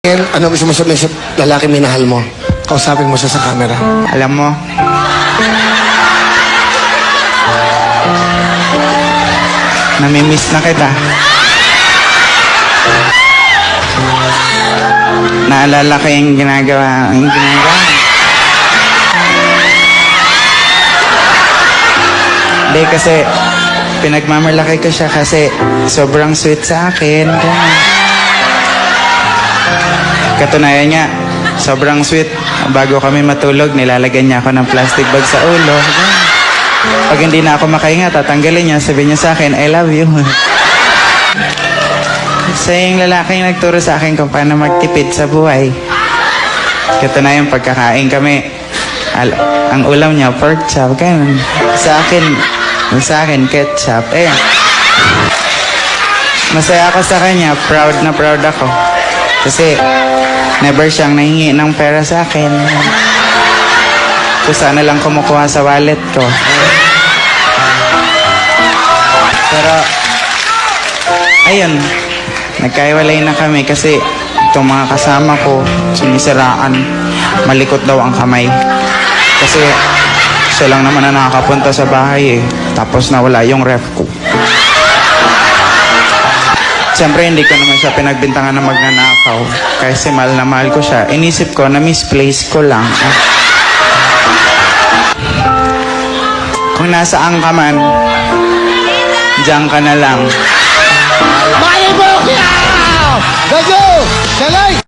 Ano gusto mo sabihin sa lalaki minahal mo? Kausapin mo siya sa camera. Alam mo, namimiss na kita. Naalala ko yung ginagawa. Hindi kasi pinagmamalaki ko siya kasi sobrang sweet sa akin. Ganun. Katunayan niya, sobrang sweet. Bago kami matulog, nilalagyan niya ako ng plastic bag sa ulo. Pag hindi na ako makahinga, tatanggalin niya. Sabihin niya sa akin, I love you. Siya yung lalaking nagturo sa akin kung paano magtipid sa buhay. Katunayan, pagkakain kami, ang ulam niya, pork chop. Ganun. Sa akin, ketchup. Masaya ako sa kanya. Proud na proud ako. Kasi, never siyang nahingi ng pera sa akin. Kung sana lang kumukuha sa wallet ko. Pero, ayun, nagkaiwalay na kami kasi itong mga kasama ko, sinisiraan, malikot daw ang kamay. Kasi, siya lang naman na nakakapunta sa bahay Tapos nawala yung ref ko. Siyempre, hindi ko naman siya pinagbintangan na magnanakaw. Kasi mahal na mahal ko siya. Inisip ko na misplace ko lang. Kung nasaan ka man, diyan ka na lang. Mali mo! Gago! Galay!